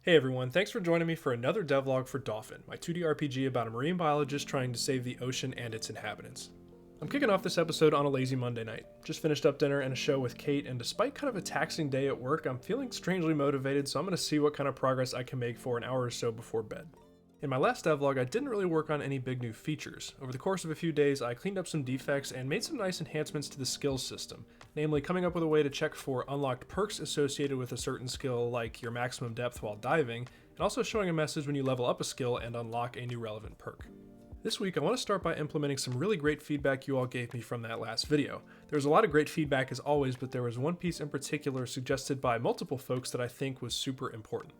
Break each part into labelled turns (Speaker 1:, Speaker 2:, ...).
Speaker 1: Hey everyone, thanks for joining me for another devlog for Dauphin, my 2D RPG about a marine biologist trying to save the ocean and its inhabitants. I'm kicking off this episode on a lazy Monday night. Just finished up dinner and a show with Kate, and despite kind of a taxing day at work, I'm feeling strangely motivated, so I'm going to see what kind of progress I can make for an hour or so before bed. In my last devlog, I didn't really work on any big new features. Over the course of a few days, I cleaned up some defects and made some nice enhancements to the skills system, namely coming up with a way to check for unlocked perks associated with a certain skill like your maximum depth while diving, and also showing a message when you level up a skill and unlock a new relevant perk. This week, I want to start by implementing some really great feedback you all gave me from that last video. There was a lot of great feedback as always, but there was one piece in particular suggested by multiple folks that I think was super important.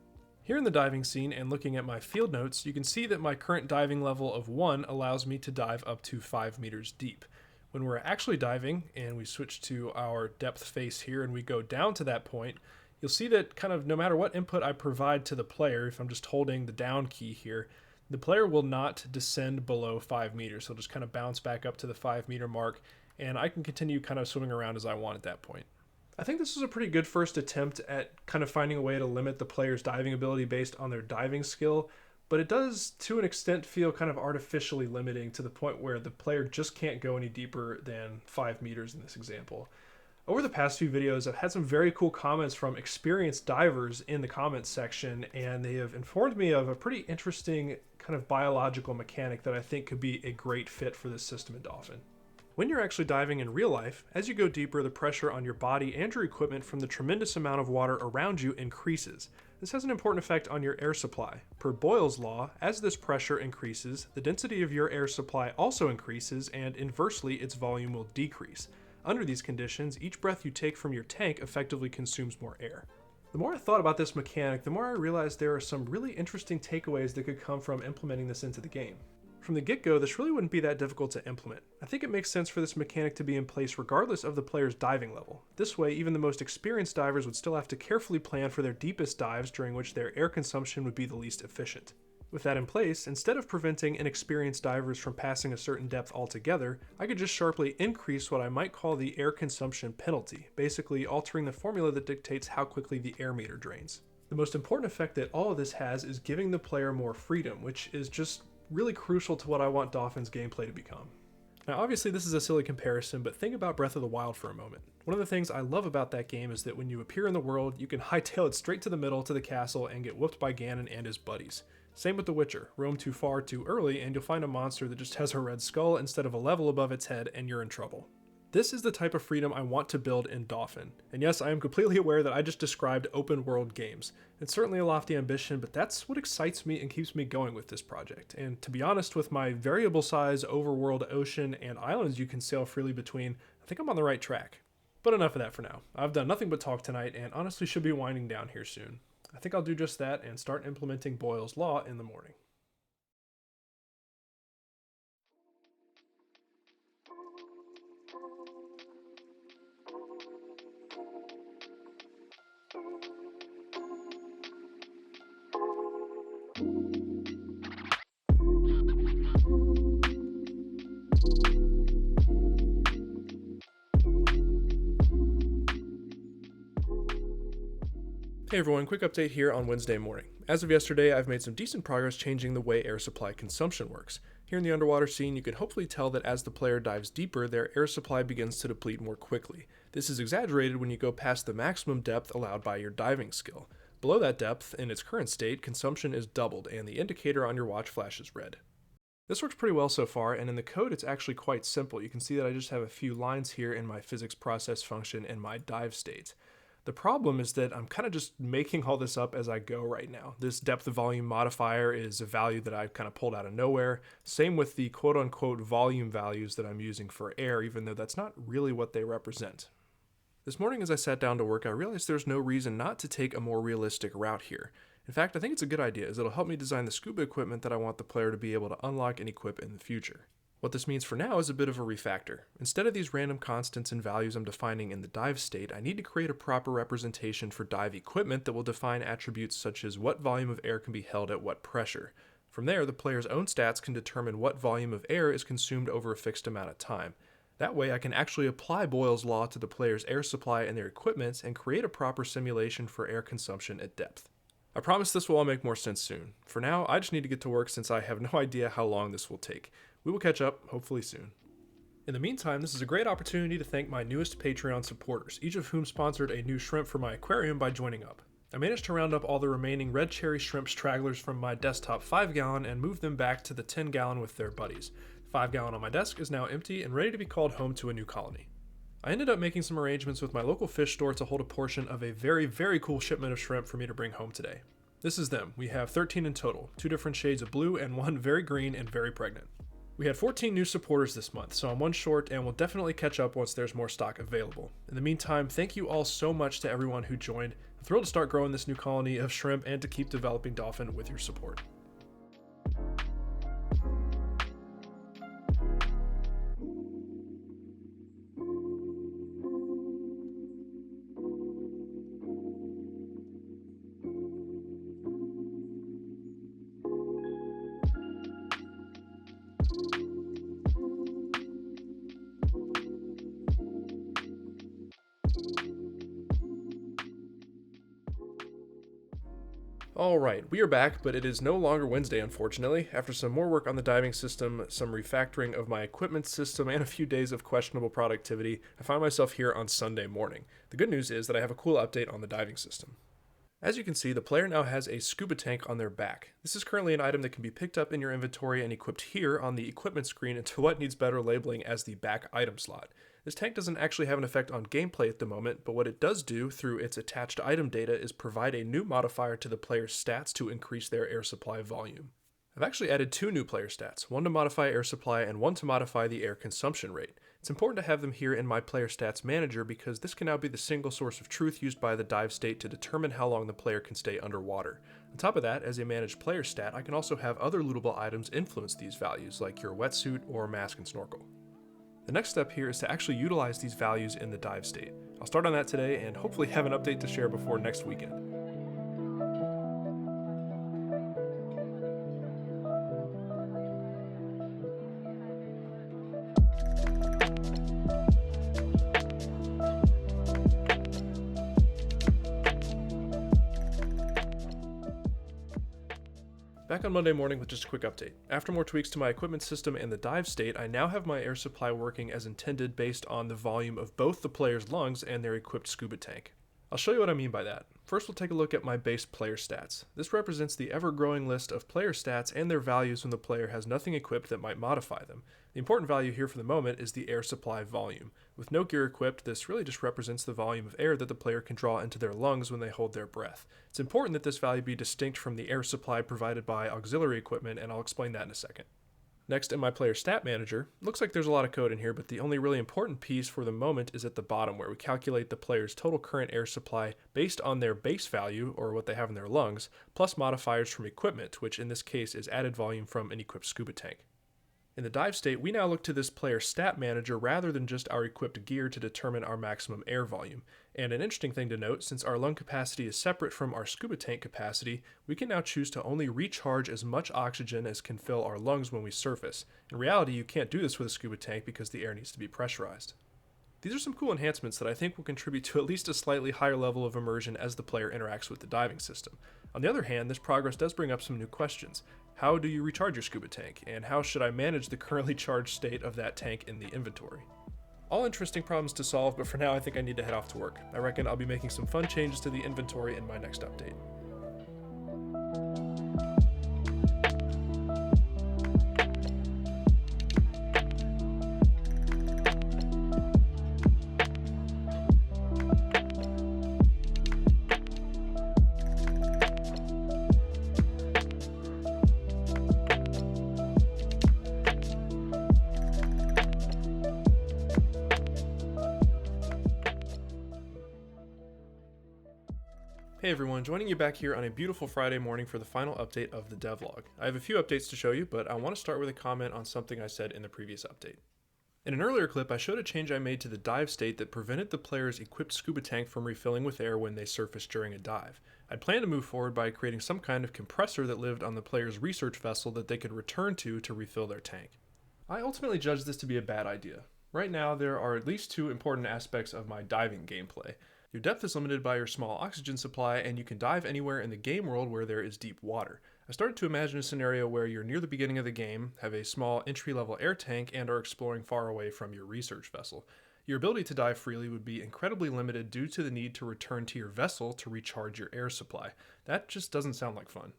Speaker 1: Here in the diving scene and looking at my field notes, you can see that my current diving level of 1 allows me to dive up to 5 meters deep. When we're actually diving and we switch to our depth face here and we go down to that point, you'll see that kind of no matter what input I provide to the player, if I'm just holding the down key here, the player will not descend below 5 meters. He'll just kind of bounce back up to the 5 meter mark, and I can continue kind of swimming around as I want at that point. I think this is a pretty good first attempt at kind of finding a way to limit the player's diving ability based on their diving skill, but it does to an extent feel kind of artificially limiting to the point where the player just can't go any deeper than 5 meters in this example. Over the past few videos, I've had some very cool comments from experienced divers in the comments section, and they have informed me of a pretty interesting kind of biological mechanic that I think could be a great fit for this system in Dauphin. When you're actually diving in real life, as you go deeper, the pressure on your body and your equipment from the tremendous amount of water around you increases. This has an important effect on your air supply. Per Boyle's law, as this pressure increases, the density of your air supply also increases, and inversely, its volume will decrease. Under these conditions, each breath you take from your tank effectively consumes more air. The more I thought about this mechanic, the more I realized there are some really interesting takeaways that could come from implementing this into the game. From the get-go, this really wouldn't be that difficult to implement. I think it makes sense for this mechanic to be in place regardless of the player's diving level. This way, even the most experienced divers would still have to carefully plan for their deepest dives during which their air consumption would be the least efficient. With that in place, instead of preventing inexperienced divers from passing a certain depth altogether, I could just sharply increase what I might call the air consumption penalty, basically altering the formula that dictates how quickly the air meter drains. The most important effect that all of this has is giving the player more freedom, which is just really crucial to what I want Dauphin's gameplay to become. Now obviously this is a silly comparison, but think about Breath of the Wild for a moment. One of the things I love about that game is that when you appear in the world, you can hightail it straight to the middle to the castle and get whooped by Ganon and his buddies. Same with The Witcher. Roam too far too early and you'll find a monster that just has a red skull instead of a level above its head and you're in trouble. This is the type of freedom I want to build in Dauphin. And yes, I am completely aware that I just described open world games. It's certainly a lofty ambition, but that's what excites me and keeps me going with this project. And to be honest, with my variable size overworld ocean and islands you can sail freely between, I think I'm on the right track. But enough of that for now. I've done nothing but talk tonight and honestly should be winding down here soon. I think I'll do just that and start implementing Boyle's Law in the morning. Hey everyone, quick update here on Wednesday morning. As of yesterday, I've made some decent progress changing the way air supply consumption works. Here in the underwater scene, you can hopefully tell that as the player dives deeper, their air supply begins to deplete more quickly. This is exaggerated when you go past the maximum depth allowed by your diving skill. Below that depth, in its current state, consumption is doubled and the indicator on your watch flashes red. This works pretty well so far, and in the code it's actually quite simple. You can see that I just have a few lines here in my physics process function and my dive state. The problem is that I'm kind of just making all this up as I go right now. This depth of volume modifier is a value that I've kind of pulled out of nowhere. Same with the quote-unquote volume values that I'm using for air, even though that's not really what they represent. This morning as I sat down to work, I realized there's no reason not to take a more realistic route here. In fact, I think it's a good idea, as it'll help me design the scuba equipment that I want the player to be able to unlock and equip in the future. What this means for now is a bit of a refactor. Instead of these random constants and values I'm defining in the dive state, I need to create a proper representation for dive equipment that will define attributes such as what volume of air can be held at what pressure. From there, the player's own stats can determine what volume of air is consumed over a fixed amount of time. That way I can actually apply Boyle's law to the player's air supply and their equipment and create a proper simulation for air consumption at depth. I promise this will all make more sense soon. For now, I just need to get to work since I have no idea how long this will take. We will catch up, hopefully soon. In the meantime, this is a great opportunity to thank my newest Patreon supporters, each of whom sponsored a new shrimp for my aquarium by joining up. I managed to round up all the remaining red cherry shrimp stragglers from my desktop 5-gallon and move them back to the 10-gallon with their buddies. The 5-gallon on my desk is now empty and ready to be called home to a new colony. I ended up making some arrangements with my local fish store to hold a portion of a very, very cool shipment of shrimp for me to bring home today. This is them. We have 13 in total, 2 different shades of blue and 1 very green and very pregnant. We had 14 new supporters this month, so I'm 1 short and will definitely catch up once there's more stock available. In the meantime, thank you all so much to everyone who joined. I'm thrilled to start growing this new colony of shrimp and to keep developing Dauphin with your support. Alright, we are back, but it is no longer Wednesday, unfortunately. After some more work on the diving system, some refactoring of my equipment system, and a few days of questionable productivity, I find myself here on Sunday morning. The good news is that I have a cool update on the diving system. As you can see, the player now has a scuba tank on their back. This is currently an item that can be picked up in your inventory and equipped here on the equipment screen into what needs better labeling as the back item slot. This tank doesn't actually have an effect on gameplay at the moment, but what it does do through its attached item data is provide a new modifier to the player's stats to increase their air supply volume. I've actually added 2 new player stats, 1 to modify air supply and 1 to modify the air consumption rate. It's important to have them here in my player stats manager because this can now be the single source of truth used by the dive state to determine how long the player can stay underwater. On top of that, as a managed player stat, I can also have other lootable items influence these values, like your wetsuit or mask and snorkel. The next step here is to actually utilize these values in the dive state. I'll start on that today and hopefully have an update to share before next weekend. Back on Monday morning with just a quick update. After more tweaks to my equipment system and the dive state, I now have my air supply working as intended based on the volume of both the player's lungs and their equipped scuba tank. I'll show you what I mean by that. First, we'll take a look at my base player stats. This represents the ever-growing list of player stats and their values when the player has nothing equipped that might modify them. The important value here for the moment is the air supply volume. With no gear equipped, this really just represents the volume of air that the player can draw into their lungs when they hold their breath. It's important that this value be distinct from the air supply provided by auxiliary equipment, and I'll explain that in a second. Next, in my player stat manager, looks like there's a lot of code in here, but the only really important piece for the moment is at the bottom, where we calculate the player's total current air supply based on their base value, or what they have in their lungs, plus modifiers from equipment, which in this case is added volume from an equipped scuba tank. In the dive state, we now look to this player stat manager rather than just our equipped gear to determine our maximum air volume. And an interesting thing to note, since our lung capacity is separate from our scuba tank capacity, we can now choose to only recharge as much oxygen as can fill our lungs when we surface. In reality, you can't do this with a scuba tank because the air needs to be pressurized. These are some cool enhancements that I think will contribute to at least a slightly higher level of immersion as the player interacts with the diving system. On the other hand, this progress does bring up some new questions. How do you recharge your scuba tank, and how should I manage the currently charged state of that tank in the inventory? All interesting problems to solve, but for now I think I need to head off to work. I reckon I'll be making some fun changes to the inventory in my next update. Hey everyone, joining you back here on a beautiful Friday morning for the final update of the devlog. I have a few updates to show you, but I want to start with a comment on something I said in the previous update. In an earlier clip, I showed a change I made to the dive state that prevented the player's equipped scuba tank from refilling with air when they surfaced during a dive. I'd planned to move forward by creating some kind of compressor that lived on the player's research vessel that they could return to refill their tank. I ultimately judged this to be a bad idea. Right now, there are at least 2 important aspects of my diving gameplay. Your depth is limited by your small oxygen supply, and you can dive anywhere in the game world where there is deep water. I started to imagine a scenario where you're near the beginning of the game, have a small entry-level air tank, and are exploring far away from your research vessel. Your ability to dive freely would be incredibly limited due to the need to return to your vessel to recharge your air supply. That just doesn't sound like fun.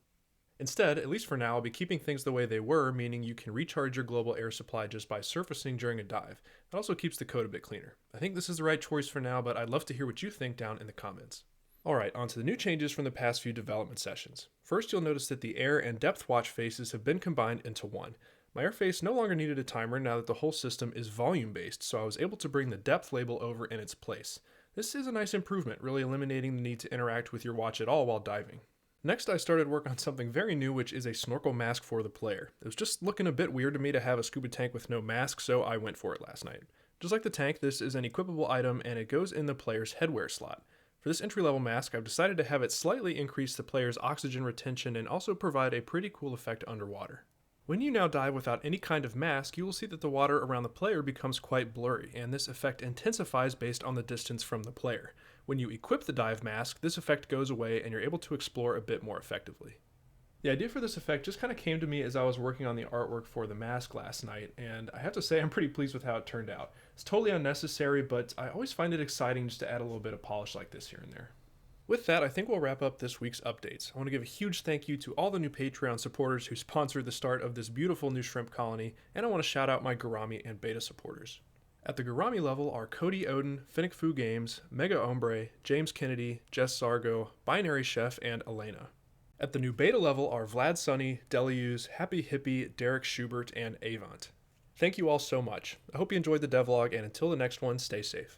Speaker 1: Instead, at least for now, I'll be keeping things the way they were, meaning you can recharge your global air supply just by surfacing during a dive. It also keeps the code a bit cleaner. I think this is the right choice for now, but I'd love to hear what you think down in the comments. Alright, on to the new changes from the past few development sessions. First, you'll notice that the air and depth watch faces have been combined into one. My air face no longer needed a timer now that the whole system is volume based, so I was able to bring the depth label over in its place. This is a nice improvement, really eliminating the need to interact with your watch at all while diving. Next, I started work on something very new, which is a snorkel mask for the player. It was just looking a bit weird to me to have a scuba tank with no mask, so I went for it last night. Just like the tank, this is an equipable item and it goes in the player's headwear slot. For this entry-level mask, I've decided to have it slightly increase the player's oxygen retention and also provide a pretty cool effect underwater. When you now dive without any kind of mask, you will see that the water around the player becomes quite blurry, and this effect intensifies based on the distance from the player. When you equip the dive mask, this effect goes away and you're able to explore a bit more effectively. The idea for this effect just kind of came to me as I was working on the artwork for the mask last night, and I have to say I'm pretty pleased with how it turned out. It's totally unnecessary, but I always find it exciting just to add a little bit of polish like this here and there. With that, I think we'll wrap up this week's updates. I want to give a huge thank you to all the new Patreon supporters who sponsored the start of this beautiful new shrimp colony, and I want to shout out my Gourami and beta supporters. At the Gourami level are Cody Odin, Finnick Fu Games, Mega Ombre, James Kennedy, Jess Sargo, Binary Chef, and Elena. At the new beta level are Vlad Sunny, Delius, Happy Hippie, Derek Schubert, and Avant. Thank you all so much. I hope you enjoyed the devlog, and until the next one, stay safe.